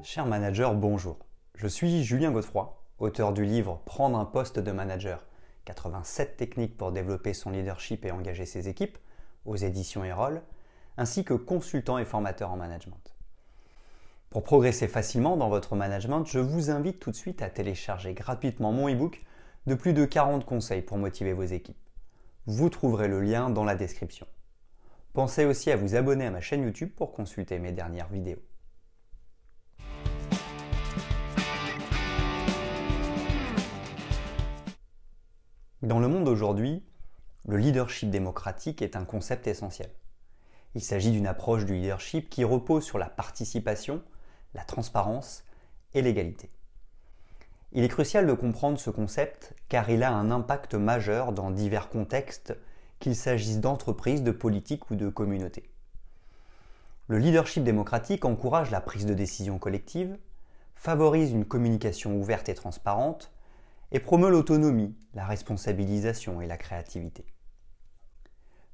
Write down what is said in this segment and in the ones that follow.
Cher manager, bonjour. Je suis Julien Godefroy, auteur du livre Prendre un poste de manager, 87 techniques pour développer son leadership et engager ses équipes, aux éditions Erol, ainsi que consultant et formateur en management. Pour progresser facilement dans votre management, je vous invite tout de suite à télécharger gratuitement mon e-book de plus de 40 conseils pour motiver vos équipes. Vous trouverez le lien dans la description. Pensez aussi à vous abonner à ma chaîne YouTube pour consulter mes dernières vidéos. Dans le monde d'aujourd'hui, le leadership démocratique est un concept essentiel. Il s'agit d'une approche du leadership qui repose sur la participation, la transparence et l'égalité. Il est crucial de comprendre ce concept car il a un impact majeur dans divers contextes, qu'il s'agisse d'entreprises, de politiques ou de communautés. Le leadership démocratique encourage la prise de décision collective, favorise une communication ouverte et transparente, et promeut l'autonomie, la responsabilisation et la créativité.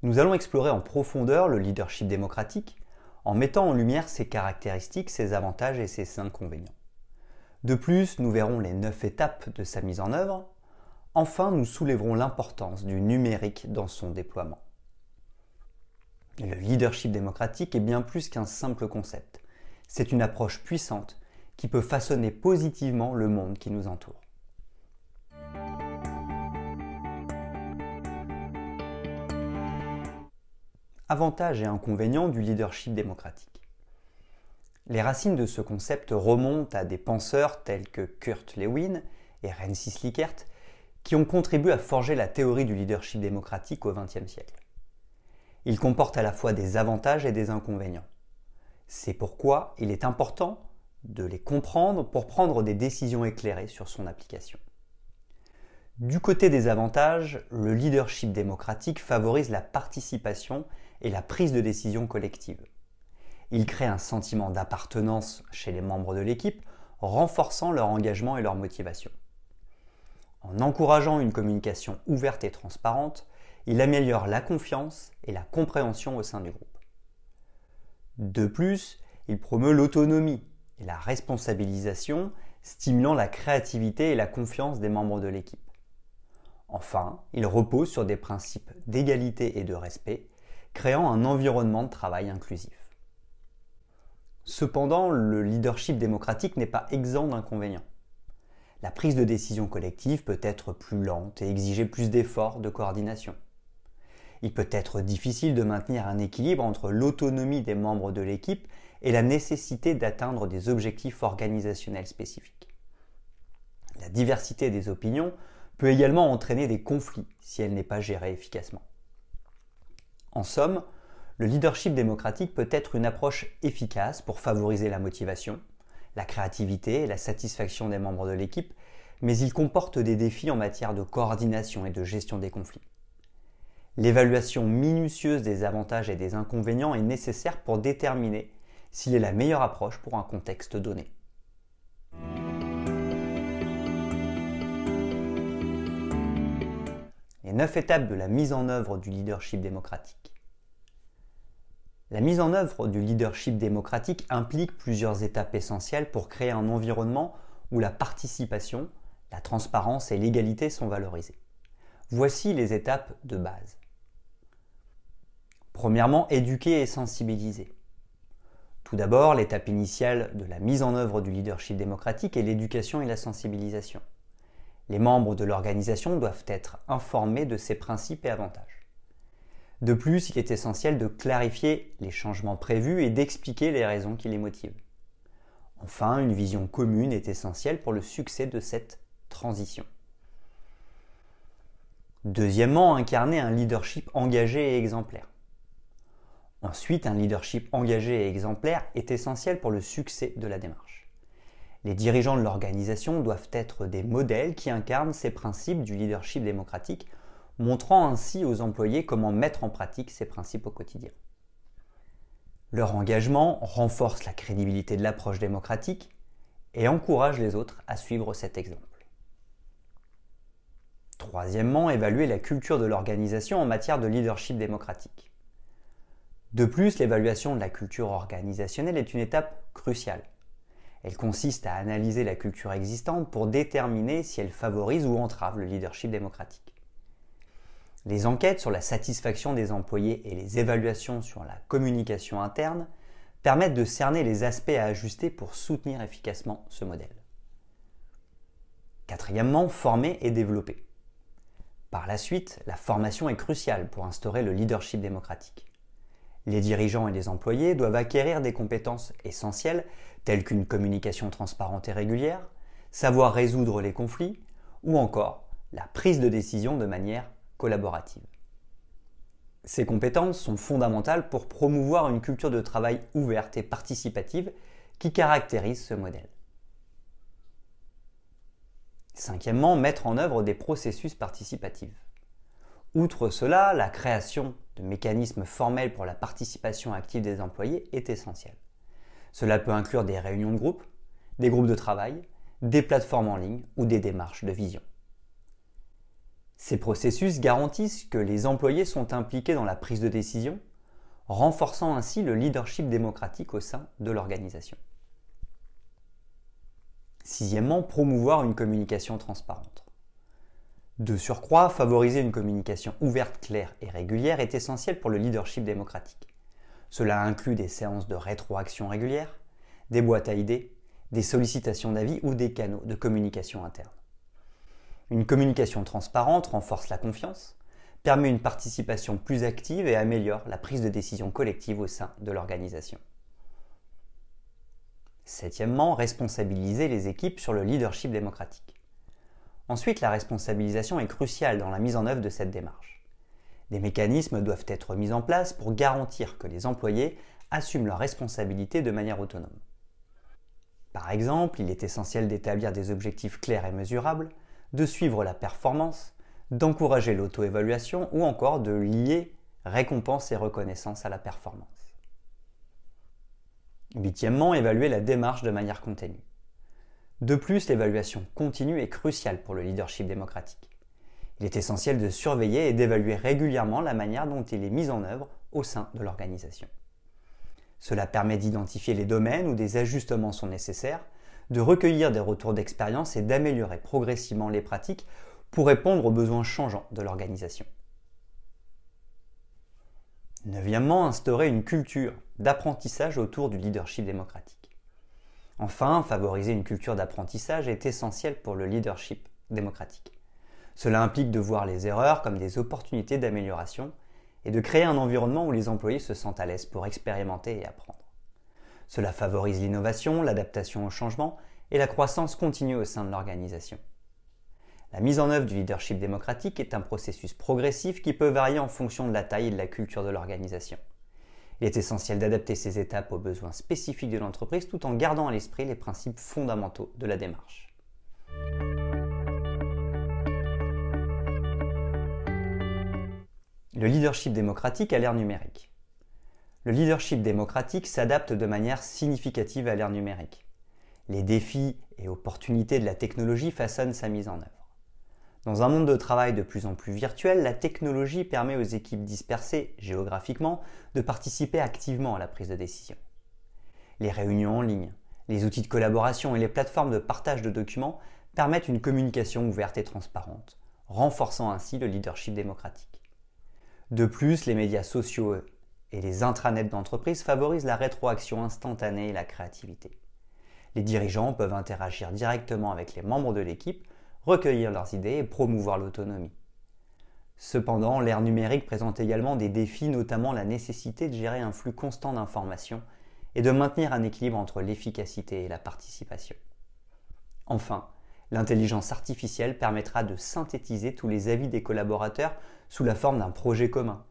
Nous allons explorer en profondeur le leadership démocratique en mettant en lumière ses caractéristiques, ses avantages et ses inconvénients. De plus, nous verrons les 9 étapes de sa mise en œuvre. Enfin, nous soulèverons l'importance du numérique dans son déploiement. Le leadership démocratique est bien plus qu'un simple concept. C'est une approche puissante qui peut façonner positivement le monde qui nous entoure. Avantages et inconvénients du leadership démocratique. Les racines de ce concept remontent à des penseurs tels que Kurt Lewin et Rensis Likert qui ont contribué à forger la théorie du leadership démocratique au XXe siècle. Il comporte à la fois des avantages et des inconvénients. C'est pourquoi il est important de les comprendre pour prendre des décisions éclairées sur son application. Du côté des avantages, le leadership démocratique favorise la participation et la prise de décision collective. Il crée un sentiment d'appartenance chez les membres de l'équipe, renforçant leur engagement et leur motivation. En encourageant une communication ouverte et transparente, il améliore la confiance et la compréhension au sein du groupe. De plus, il promeut l'autonomie et la responsabilisation, stimulant la créativité et la confiance des membres de l'équipe. Enfin, il repose sur des principes d'égalité et de respect, créant un environnement de travail inclusif. Cependant, le leadership démocratique n'est pas exempt d'inconvénients. La prise de décision collective peut être plus lente et exiger plus d'efforts de coordination. Il peut être difficile de maintenir un équilibre entre l'autonomie des membres de l'équipe et la nécessité d'atteindre des objectifs organisationnels spécifiques. La diversité des opinions peut également entraîner des conflits si elle n'est pas gérée efficacement. En somme, le leadership démocratique peut être une approche efficace pour favoriser la motivation, la créativité et la satisfaction des membres de l'équipe, mais il comporte des défis en matière de coordination et de gestion des conflits. L'évaluation minutieuse des avantages et des inconvénients est nécessaire pour déterminer s'il est la meilleure approche pour un contexte donné. Les 9 étapes de la mise en œuvre du leadership démocratique. La mise en œuvre du leadership démocratique implique plusieurs étapes essentielles pour créer un environnement où la participation, la transparence et l'égalité sont valorisées. Voici les étapes de base. Premièrement, éduquer et sensibiliser. Tout d'abord, l'étape initiale de la mise en œuvre du leadership démocratique est l'éducation et la sensibilisation. Les membres de l'organisation doivent être informés de ses principes et avantages. De plus, il est essentiel de clarifier les changements prévus et d'expliquer les raisons qui les motivent. Enfin, une vision commune est essentielle pour le succès de cette transition. Deuxièmement, incarner un leadership engagé et exemplaire. Ensuite, un leadership engagé et exemplaire est essentiel pour le succès de la démarche. Les dirigeants de l'organisation doivent être des modèles qui incarnent ces principes du leadership démocratique, montrant ainsi aux employés comment mettre en pratique ces principes au quotidien. Leur engagement renforce la crédibilité de l'approche démocratique et encourage les autres à suivre cet exemple. Troisièmement, évaluer la culture de l'organisation en matière de leadership démocratique. De plus, l'évaluation de la culture organisationnelle est une étape cruciale. Elle consiste à analyser la culture existante pour déterminer si elle favorise ou entrave le leadership démocratique. Les enquêtes sur la satisfaction des employés et les évaluations sur la communication interne permettent de cerner les aspects à ajuster pour soutenir efficacement ce modèle. Quatrièmement, former et développer. Par la suite, la formation est cruciale pour instaurer le leadership démocratique. Les dirigeants et les employés doivent acquérir des compétences essentielles telles qu'une communication transparente et régulière, savoir résoudre les conflits ou encore la prise de décision de manière collaborative. Ces compétences sont fondamentales pour promouvoir une culture de travail ouverte et participative qui caractérise ce modèle. Cinquièmement, mettre en œuvre des processus participatifs. Outre cela, la création de mécanismes formels pour la participation active des employés est essentielle. Cela peut inclure des réunions de groupe, des groupes de travail, des plateformes en ligne ou des démarches de vision. Ces processus garantissent que les employés sont impliqués dans la prise de décision, renforçant ainsi le leadership démocratique au sein de l'organisation. Sixièmement, promouvoir une communication transparente. De surcroît, favoriser une communication ouverte, claire et régulière est essentiel pour le leadership démocratique. Cela inclut des séances de rétroaction régulières, des boîtes à idées, des sollicitations d'avis ou des canaux de communication interne. Une communication transparente renforce la confiance, permet une participation plus active et améliore la prise de décision collective au sein de l'organisation. Septièmement, responsabiliser les équipes sur le leadership démocratique. Ensuite, la responsabilisation est cruciale dans la mise en œuvre de cette démarche. Des mécanismes doivent être mis en place pour garantir que les employés assument leurs responsabilités de manière autonome. Par exemple, il est essentiel d'établir des objectifs clairs et mesurables, de suivre la performance, d'encourager l'auto-évaluation ou encore de lier récompense et reconnaissance à la performance. Huitièmement, évaluer la démarche de manière continue. De plus, l'évaluation continue est cruciale pour le leadership démocratique. Il est essentiel de surveiller et d'évaluer régulièrement la manière dont il est mis en œuvre au sein de l'organisation. Cela permet d'identifier les domaines où des ajustements sont nécessaires, de recueillir des retours d'expérience et d'améliorer progressivement les pratiques pour répondre aux besoins changeants de l'organisation. Neuvièmement, instaurer une culture d'apprentissage autour du leadership démocratique. Enfin, favoriser une culture d'apprentissage est essentiel pour le leadership démocratique. Cela implique de voir les erreurs comme des opportunités d'amélioration et de créer un environnement où les employés se sentent à l'aise pour expérimenter et apprendre. Cela favorise l'innovation, l'adaptation au changement et la croissance continue au sein de l'organisation. La mise en œuvre du leadership démocratique est un processus progressif qui peut varier en fonction de la taille et de la culture de l'organisation. Il est essentiel d'adapter ces étapes aux besoins spécifiques de l'entreprise tout en gardant à l'esprit les principes fondamentaux de la démarche. Le leadership démocratique à l'ère numérique. Le leadership démocratique s'adapte de manière significative à l'ère numérique. Les défis et opportunités de la technologie façonnent sa mise en œuvre. Dans un monde de travail de plus en plus virtuel, la technologie permet aux équipes dispersées géographiquement de participer activement à la prise de décision. Les réunions en ligne, les outils de collaboration et les plateformes de partage de documents permettent une communication ouverte et transparente, renforçant ainsi le leadership démocratique. De plus, les médias sociaux et les intranets d'entreprise favorisent la rétroaction instantanée et la créativité. Les dirigeants peuvent interagir directement avec les membres de l'équipe, recueillir leurs idées et promouvoir l'autonomie. Cependant, l'ère numérique présente également des défis, notamment la nécessité de gérer un flux constant d'informations et de maintenir un équilibre entre l'efficacité et la participation. Enfin, l'intelligence artificielle permettra de synthétiser tous les avis des collaborateurs sous la forme d'un projet commun.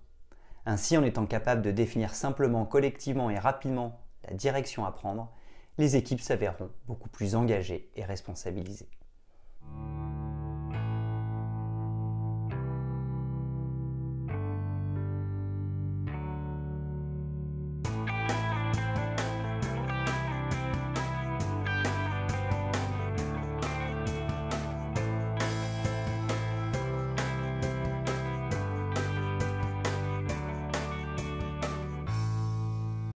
Ainsi, en étant capable de définir simplement, collectivement et rapidement la direction à prendre, les équipes s'avéreront beaucoup plus engagées et responsabilisées.